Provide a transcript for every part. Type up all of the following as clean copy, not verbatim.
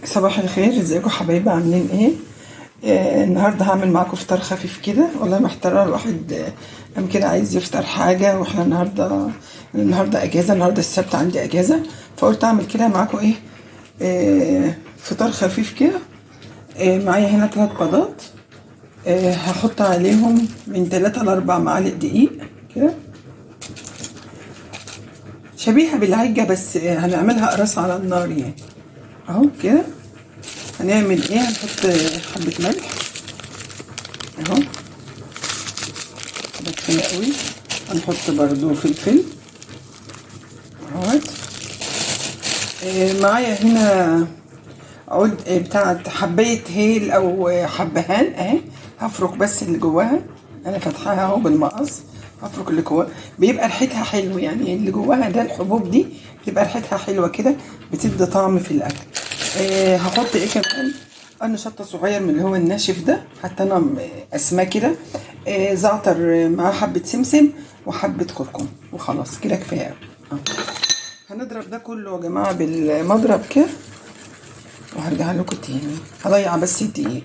صباح الخير، ازيكم حبايبي؟ عاملين ايه؟ النهارده هعمل معاكم فطار خفيف كده. والله محتاره الواحد قام كده عايز يفطر حاجه، واحنا النهارده اجازه، النهارده السبت عندي اجازه، فقلت اعمل كده معاكم ايه، فطار خفيف كده. معايا هنا 3 بيضات. هحط عليهم من 3 ل4 معالق دقيق كده، شبيهه بالعجه بس هنعملها قرص على النار يعني. اهو كده. هنعمل ايه؟ هنحط حبه ملح اهو كده كفايه قوي. هنحط برضو فلفل اهوت. معايا هنا عود بتاعت حبايه هيل او حبهان اهي. هفرك بس اللي جواها، انا فاتحاها اهو بالمقص. هفرك اللي جواها، بيبقى ريحتها حلو يعني. اللي جواها ده الحبوب دي بتبقى ريحتها حلوه كده، بتدي طعم في الاكل. هحط ايه كمان؟ قرن شطه صغير من اللي هو الناشف ده، حتى انا اسماه كده. زعتر مع حبه سمسم وحبه كركم، وخلاص كده كفايه قوي. هنضرب ده كله يا جماعه بالمضرب كده، وهرجع لكم تاني. هضيع بس الدقيق.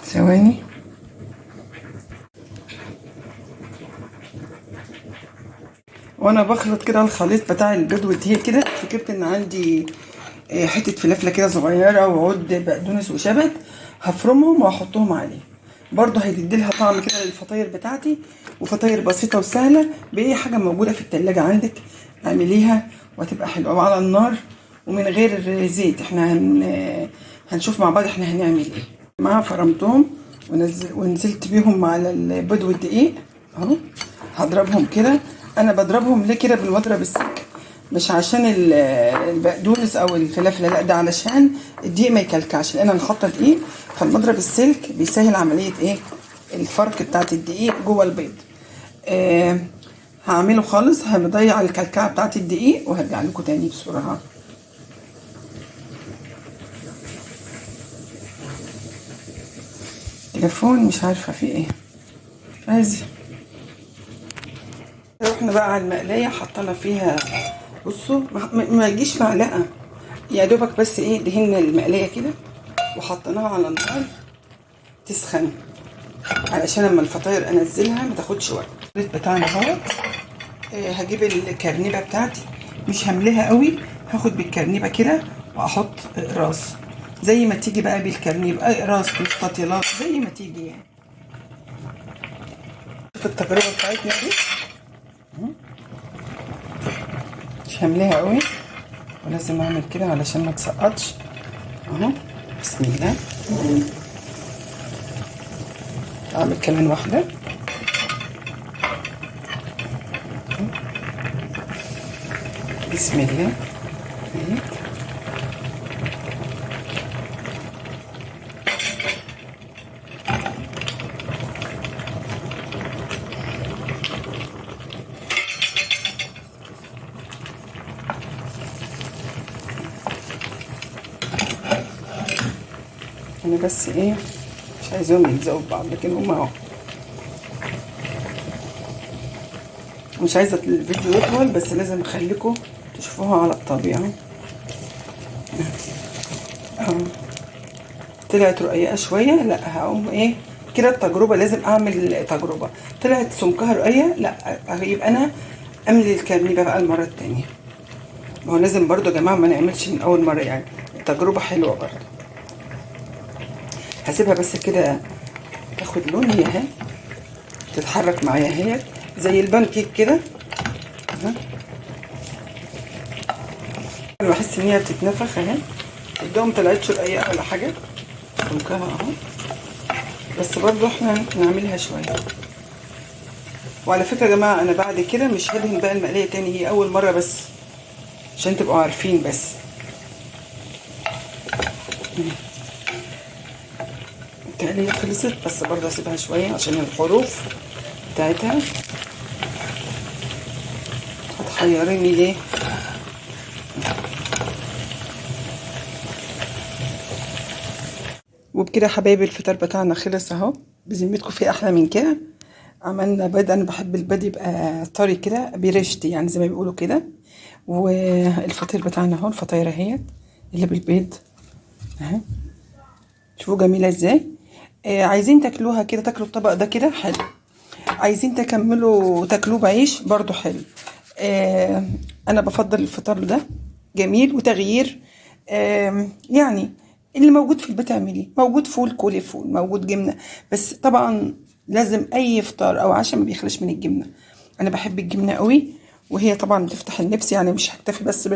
ثواني. وانا بخلط كده الخليط بتاع البيض والدقيق كده، افتكرت ان عندي حته فلفله كده صغيره وعود بقدونس وشبت. هفرمهم واحطهم عليه، برضه هيديلها طعم كده للفطاير بتاعتي. وفطاير بسيطه وسهله باي حاجه موجوده في التلاجة عندك، اعمليها وهتبقى حلوه وعلى النار ومن غير زيت. احنا هنشوف مع بعض احنا هنعمل ايه. معاها فرمتهم ونزلت بيهم على البيض والدقيق اهو. هضربهم كده. انا بضربهم ليه كده بالمضرب السلك؟ مش عشان البقدونس او الفلافل، لا، ده علشان الدقيق ما يكلكعش، لان انا حاطه دقيق. فالمضرب السلك بيسهل عمليه ايه، الفرك بتاعت الدقيق جوه البيض. هعمله خالص، هنضيع الكلكعه بتاعت الدقيق وهرجع لكم تاني بسرعه. تليفون مش عارفه فيه ايه، عايز. رحنا بقى على المقلايه، حطينا فيها، بصوا ما يجيش معلقه، يا دوبك بس ايه دهنا المقلايه كده، وحطيناها على النار تسخن علشان لما الفطاير انزلها ما تاخدش وقت. الخليط بتاعنا اهو. هجيب الكرنيبه بتاعتي، مش هملاها قوي، هاخد بالكرنيبه كده واحط راس زي ما تيجي بقى بالكرنيبه، راس مستطيلات زي ما تيجي يعني. شوف التجربه بتاعتنا دي، مش هملاها قوي ولازم اعمل كده علشان ما تسقطش اهو. بسم الله. اعمل كمان واحده. بسم الله. انا بس ايه مش عايزاهم يلزقوا في بعض، لكن هما اهو. مش عايزه الفيديو يطول، بس لازم اخليكم تشوفوها على الطبيعه اهو. طلعت رقيقه شويه، لا هقوم ايه كده. التجربه لازم اعمل تجربه. طلعت سمكها رقيقه، لا يبقى انا املي الكرنيبه بقى المره التانيه. ما هو لازم برضو يا جماعه ما نعملش من اول مره يعني، التجربه حلوه برضو. هسيبها بس كده تاخد لون، هي اهي تتحرك معايا اهي زي البانكيك كده. انا بحس ان هي بتتنفخ اهي. قدام طلعتش رقيقه ولا حاجه، سمكها اهو، بس برضو احنا نعملها شويه. وعلى فكره يا جماعه، انا بعد كده مش هدهن بقى المقليه تاني، هي اول مره بس عشان تبقوا عارفين بس. التقليه خلصت، بس برضه هسيبها شويه عشان الحروف بتاعتها. هتحيريني ليه؟ وبكده حبايبي الفطار بتاعنا خلص اهو. بذمتكم في احلى من كده؟ عملنا بيض. انا بحب البيض يبقى طري كده بريشتي يعني زي ما بيقولوا كده. والفطير بتاعنا اهو، الفطاير اهيت اللي بالبيض اهي، شوفوا جميله ازاي. عايزين تاكلوها كده، تاكلوا الطبق ده كده حلو، عايزين تكملوا تاكلوه بعيش برضو حلو. انا بفضل الفطار ده، جميل وتغيير. يعني اللي موجود في البيت اعمليه، موجود فول كولي فول، موجود جبنه، بس طبعا لازم اي فطار او عشاء ما بيخلش من الجبنه. انا بحب الجبنه قوي، وهي طبعا بتفتح النفس يعني. مش هكتفي بس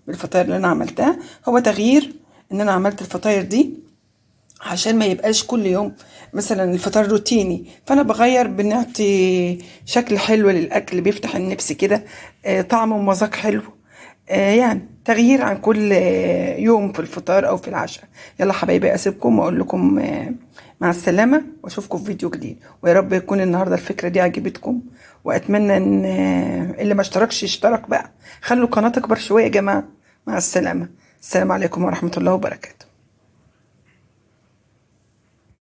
بالفطاير اللي انا عملتها، هو تغيير ان انا عملت الفطاير دي عشان ما يبقاش كل يوم مثلا الفطار روتيني. فانا بغير، بنعطي شكل حلو للاكل، بيفتح النفس كده، طعم ومذاق حلو. يعني تغيير عن كل يوم في الفطار او في العشاء. يلا حبايبي، اسيبكم واقول لكم مع السلامه، واشوفكم في فيديو جديد. ويا رب يكون النهارده الفكره دي عجبتكم، واتمنى ان اللي ما اشتركش يشترك بقى. خلوا القناه تكبر شويه يا جماعه. مع السلامه، السلام عليكم ورحمه الله وبركاته.